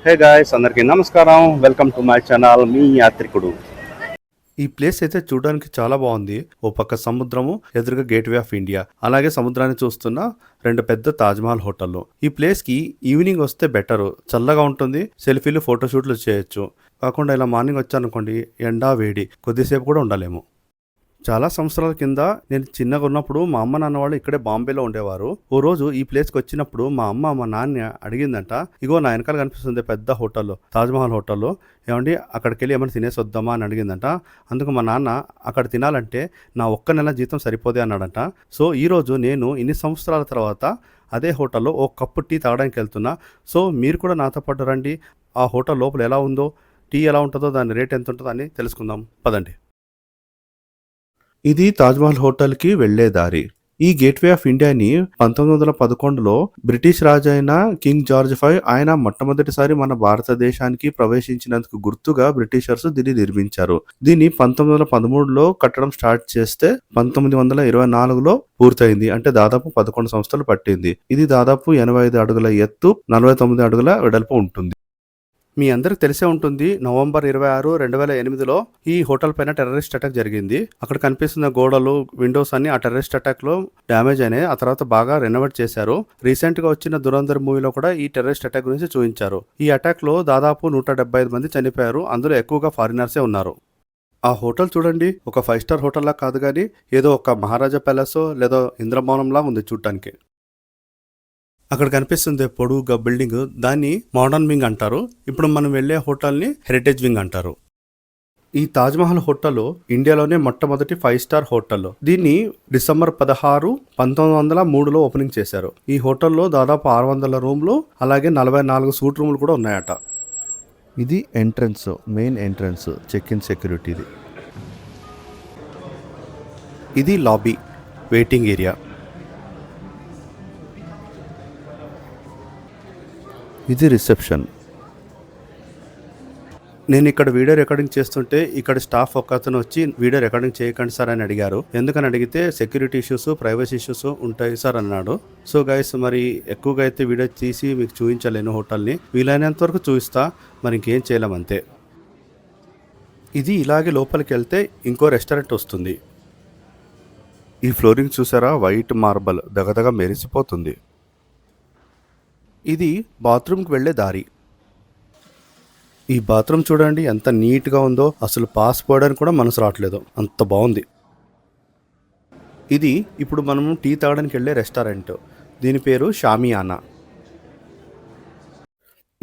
Hey guys, అందరికీ నమస్కారం. Welcome to my channel మీ యాత్రికుడు. ఈ ప్లేస్ అయితే చూడడానికి చాలా బాగుంది. ఓ పక్క సముద్రము, ఎదురుగా గేట్వే ఆఫ్ ఇండియా, అలాగే సముద్రాన్ని చూస్తున్న రెండు పెద్ద తాజ్మహల్ హోటళ్ళు. ఈ ప్లేస్ కి ఈవినింగ్ వస్తే బెటర్, చల్లగా ఉంటుంది, సెల్ఫీలు ఫోటోషూట్లు చేయొచ్చు. కాకుండా ఇలా మార్నింగ్ వచ్చానుకోండి, ఎండా వేడి, కొద్దిసేపు కూడా ఉండలేము. చాలా సంవత్సరాల కింద నేను చిన్నగా ఉన్నప్పుడు మా అమ్మ నాన్న వాళ్ళు ఇక్కడే బాంబేలో ఉండేవారు. ఓ రోజు ఈ ప్లేస్కి వచ్చినప్పుడు మా అమ్మ మా నాన్న అడిగిందంట, ఇగో నా వెనకాల కనిపిస్తుంది పెద్ద హోటల్లో, తాజ్మహల్ హోటల్లో, ఏమండి అక్కడికి వెళ్ళి ఏమైనా తినేసి వద్దామా అని అడిగిందంట. అందుకు మా నాన్న అక్కడ తినాలంటే నా ఒక్క నెల జీతం సరిపోదే అన్నాడంట. సో ఈరోజు నేను ఇన్ని సంవత్సరాల తర్వాత అదే హోటల్లో ఓ కప్పు టీ తాగడానికి వెళ్తున్నా. సో మీరు కూడా నాతో పాటు రండి. ఆ హోటల్ లోపల ఎలా ఉందో, టీ ఎలా ఉంటుందో, దాని రేట్ ఎంత ఉంటుందో అని తెలుసుకుందాం పదండి. ఇది తాజ్మహల్ హోటల్కి వెళ్లే దారి. ఈ గేట్వే ఆఫ్ ఇండియాని 1911లో బ్రిటిష్ రాజు అయిన కింగ్ జార్జ్ V ఆయన మొట్టమొదటిసారి మన భారతదేశానికి ప్రవేశించినందుకు గుర్తుగా బ్రిటిషర్స్ దీన్ని నిర్మించారు. దీన్ని 1913లో కట్టడం స్టార్ట్ చేస్తే 1924లో పూర్తయింది. అంటే దాదాపు 11 సంవత్సరాలు పట్టింది. ఇది దాదాపు 85 అడుగుల ఎత్తు, 49 అడుగుల వెడల్పు ఉంటుంది. మీ అందరికి తెలిసే ఉంటుంది, నవంబర్ 26, 2008లో ఈ హోటల్ పైన టెర్రరిస్ట్ అటాక్ జరిగింది. అక్కడ కనిపిస్తున్న గోడలు, విండోస్ అన్ని ఆ టెర్రరిస్ట్ అటాక్ లో డ్యామేజ్ అయినాయి. ఆ తర్వాత బాగా రెనోవేట్ చేశారు. రీసెంట్ గా వచ్చిన దురంధర్ మూవీలో కూడా ఈ టెర్రరిస్ట్ అటాక్ గురించి చూపించారు. ఈ అటాక్ లో దాదాపు 175 మంది చనిపోయారు. అందులో ఎక్కువగా ఫారినర్సే ఉన్నారు. ఆ హోటల్ చూడండి, ఒక 5 స్టార్ హోటల్ లా కాదు కానీ ఏదో ఒక మహారాజా ప్యాలెస్ లేదా ఇంద్రభవనంలా ఉంది చూడటానికి. అక్కడ కనిపిస్తుంది పొడుగుగా బిల్డింగ్, దాన్ని మోడర్న్ వింగ్ అంటారు. ఇప్పుడు మనం వెళ్ళే హోటల్ని హెరిటేజ్ వింగ్ అంటారు. ఈ తాజ్మహల్ హోటల్ ఇండియాలోనే మొట్టమొదటి 5 స్టార్ హోటల్. దీన్ని డిసెంబర్ 16, 1903లో ఓపెనింగ్ చేశారు. ఈ హోటల్లో దాదాపు 600 రూమ్లు, అలాగే 44 సూట్ రూమ్లు కూడా ఉన్నాయట. ఇది entrance, main entrance, check in సెక్యూరిటీది. ఇది లాబీ, వెయిటింగ్ ఏరియా. ఇది రిసెప్షన్. నేను ఇక్కడ వీడియో రికార్డింగ్ చేస్తుంటే ఇక్కడ స్టాఫ్ ఒక అతను వచ్చి వీడియో రికార్డింగ్ చేయకండి సార్ అని అడిగారు. ఎందుకని అడిగితే సెక్యూరిటీ ఇష్యూస్, ప్రైవసీ ఇష్యూస్ ఉంటాయి సార్ అన్నాడు. సో గైస్, మరి ఎక్కువగా అయితే వీడియో తీసి మీకు చూపించలేను హోటల్ని, వీలైనంత వరకు చూపిస్తా, మరి ఇంకేం చేయలేం అంతే. ఇది ఇలాగే లోపలికి వెళ్తే ఇంకో రెస్టారెంట్ వస్తుంది. ఈ ఫ్లోరింగ్ చూసారా, వైట్ మార్బల్ దగదగ మెరిసిపోతుంది. ఇది బాత్రూమ్కి వెళ్ళే దారి. ఈ బాత్రూమ్ చూడండి ఎంత నీట్గా ఉందో, అసలు పాస్ పోయడానికి కూడా మనసు రావట్లేదు, అంత బాగుంది. ఇది ఇప్పుడు మనము టీ తాగడానికి వెళ్ళే రెస్టారెంట్. దీని పేరు షామియానా.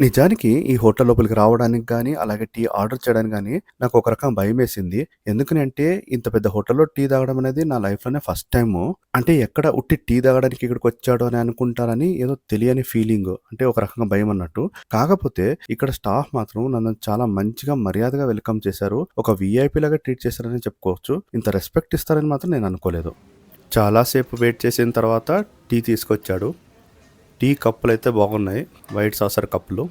నిజానికి ఈ హోటల్ లోపలికి రావడానికి కానీ, అలాగే టీ ఆర్డర్ చేయడానికి కానీ నాకు ఒక రకం భయం వేసింది. ఎందుకంటే ఇంత పెద్ద హోటల్లో టీ తాగడం అనేది నా లైఫ్లోనే ఫస్ట్ టైము. అంటే ఎక్కడ ఉట్టి టీ తాగడానికి ఇక్కడికి వచ్చాడు అని అనుకుంటారని ఏదో తెలియని ఫీలింగ్, అంటే ఒక రకంగా భయం అన్నట్టు. కాకపోతే ఇక్కడ స్టాఫ్ మాత్రం నన్ను చాలా మంచిగా మర్యాదగా వెల్కమ్ చేశారు. ఒక విఐపి లాగా ట్రీట్ చేశారని చెప్పుకోవచ్చు. ఇంత రెస్పెక్ట్ ఇస్తారని మాత్రం నేను అనుకోలేదు. చాలాసేపు వెయిట్ చేసిన తర్వాత టీ తీసుకొచ్చాడు. టీ కప్పులు అయితే బాగున్నాయి, వైట్ సాసర్ కప్పులు.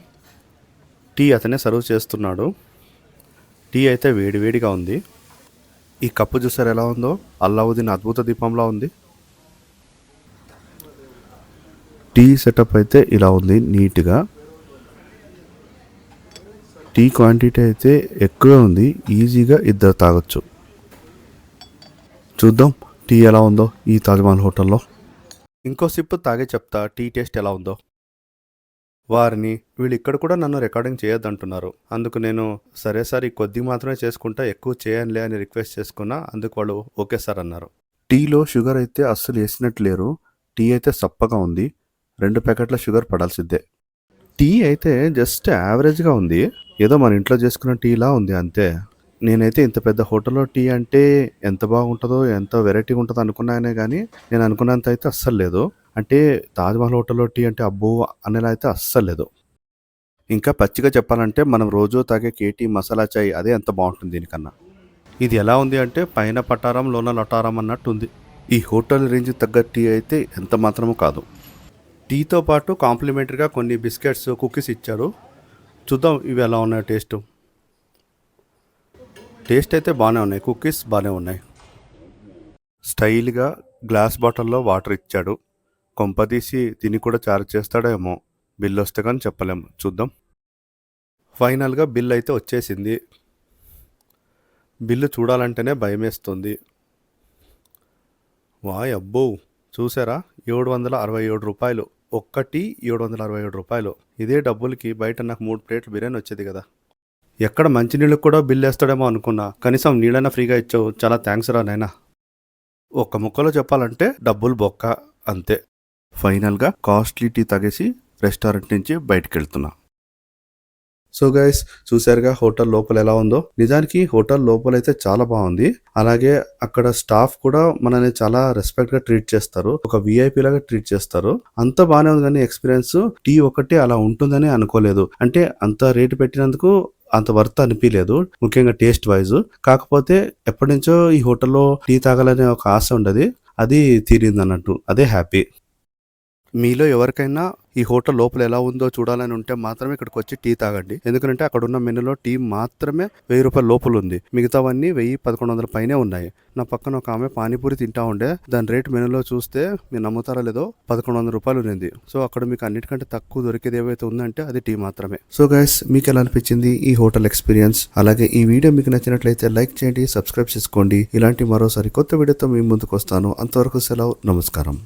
టీ అతనే సర్వ్ చేస్తున్నాడు. టీ అయితే వేడివేడిగా ఉంది. ఈ కప్పు చూసారు ఎలా ఉందో, అల్లావుద్దీన్ అద్భుత దీపంలా ఉంది. టీ సెటప్ అయితే ఇలా ఉంది నీట్గా. టీ క్వాంటిటీ అయితే ఎక్కువ ఉంది, ఈజీగా ఇద్దరు తాగొచ్చు. చూద్దాం టీ ఎలా ఉందో ఈ తాజ్మహల్ హోటల్లో. ఇంకో సిప్పు తాగే చెప్తా టీ టేస్ట్ ఎలా ఉందో. వారిని వీళ్ళు ఇక్కడ కూడా నన్ను రికార్డింగ్ చేయొద్దంటున్నారు. అందుకు నేను సరే సార్, ఈ కొద్ది మాత్రమే చేసుకుంటా, ఎక్కువ చేయనులే అని రిక్వెస్ట్ చేసుకున్నా. అందుకు వాళ్ళు ఓకే సార్ అన్నారు. టీలో షుగర్ అయితే అస్సలు వేసినట్టు లేరు. టీ అయితే సప్పగా ఉంది. 2 ప్యాకెట్ల షుగర్ పడాల్సిద్దే. టీ అయితే జస్ట్ యావరేజ్గా ఉంది, ఏదో మన ఇంట్లో చేసుకున్న టీలా ఉంది అంతే. నేనైతే ఇంత పెద్ద హోటల్లో టీ అంటే ఎంత బాగుంటుందో, ఎంత వెరైటీగా ఉంటుందో అనుకున్నానే కానీ నేను అనుకున్నంత అయితే అస్సలు లేదు. అంటే తాజ్మహల్ హోటల్లో టీ అంటే అబ్బో అనేలా అయితే అస్సలు లేదు. ఇంకా పచ్చిగా చెప్పాలంటే మనం రోజు తాగే కేటీ మసాలా చాయ్ అదే ఎంత బాగుంటుంది దీనికన్నా. ఇది ఎలా ఉంది అంటే పైన పటారం లోన లటారం అన్నట్టు ఉంది. ఈ హోటల్ రేంజ్ తగ్గ టీ అయితే ఎంత మాత్రమూ కాదు. టీతో పాటు కాంప్లిమెంటరీగా కొన్ని బిస్కెట్స్, కుకీస్ ఇచ్చారు. చూద్దాం ఇవి ఎలా ఉన్నాయి టేస్ట్. టేస్ట్ అయితే బాగానే ఉన్నాయి, కుకీస్ బాగానే ఉన్నాయి. స్టైల్గా గ్లాస్ బాటిల్లో వాటర్ ఇచ్చాడు. కొంపదీసి దీన్ని కూడా చార్జ్ చేస్తాడేమో, బిల్ వస్తే కానీ చెప్పలేము, చూద్దాం. ఫైనల్గా బిల్ అయితే వచ్చేసింది. బిల్లు చూడాలంటేనే భయమేస్తుంది. వాయ్ అబ్బో, చూసారా, రూ. 767. ఒక్కటి రూ. 767. ఇదే డబ్బులకి బయట నాకు 3 ప్లేట్లు బిర్యానీ వచ్చేది కదా. ఎక్కడ మంచినీళ్ళకి కూడా బిల్ వేస్తాడేమో అనుకున్నా. కనీసం నీళ్ళైనా ఫ్రీగా ఇచ్చావు, చాలా థ్యాంక్స్ రా నాయనా. ఒక్క ముక్కలో చెప్పాలంటే డబ్బులు బొక్క, అంతే. ఫైనల్గా కాస్ట్లీ టీ తాగేసి రెస్టారెంట్ నుంచి బయటికి వెళ్తున్నా. సో గైస్, చూసారుగా హోటల్ లోపల ఎలా ఉందో. నిజానికి హోటల్ లోపలైతే చాలా బాగుంది. అలాగే అక్కడ స్టాఫ్ కూడా మనల్ని చాలా రెస్పెక్ట్ గా ట్రీట్ చేస్తారు, ఒక విఐపి లాగా ట్రీట్ చేస్తారు. అంత బాగానే ఉంది, కానీ ఎక్స్పీరియన్స్ టీ ఒకటి అలా ఉంటుందని అనుకోలేదు. అంటే అంత రేటు పెట్టినందుకు అంత వర్త్ అనిపించలేదు, ముఖ్యంగా టేస్ట్ వైజ్. కాకపోతే ఎప్పటి నుంచో ఈ హోటల్లో టీ తాగాలనే ఒక ఆశ ఉండదు, అది తీరింది అన్నట్టు, అదే హ్యాపీ. మీలో ఎవరికైనా ఈ హోటల్ లోపల ఎలా ఉందో చూడాలని ఉంటే మాత్రమే ఇక్కడికి వచ్చి టీ తాగండి. ఎందుకంటే అక్కడ ఉన్న మెనూలో టీ మాత్రమే ₹1000 లోపల ఉంది, మిగతావన్నీ 1000-1100 పైనే ఉన్నాయి. నా పక్కన ఒక ఆమె పానీపూరి తింటా ఉండే, దాని రేట్ మెనూలో చూస్తే మీరు నమ్ముతారా లేదో ₹1100 ఉంది. సో అక్కడ మీకు అన్నిటికంటే తక్కువ దొరికేది ఏవైతే ఉందంటే అది టీ మాత్రమే. సో గైస్, మీకు ఎలా అనిపించింది ఈ హోటల్ ఎక్స్పీరియన్స్? అలాగే ఈ వీడియో మీకు నచ్చినట్లయితే లైక్ చేయండి, సబ్స్క్రైబ్ చేసుకోండి. ఇలాంటి మరోసారి కొత్త వీడియోతో మీ ముందుకు వస్తాను. అంతవరకు సెలవు, నమస్కారం.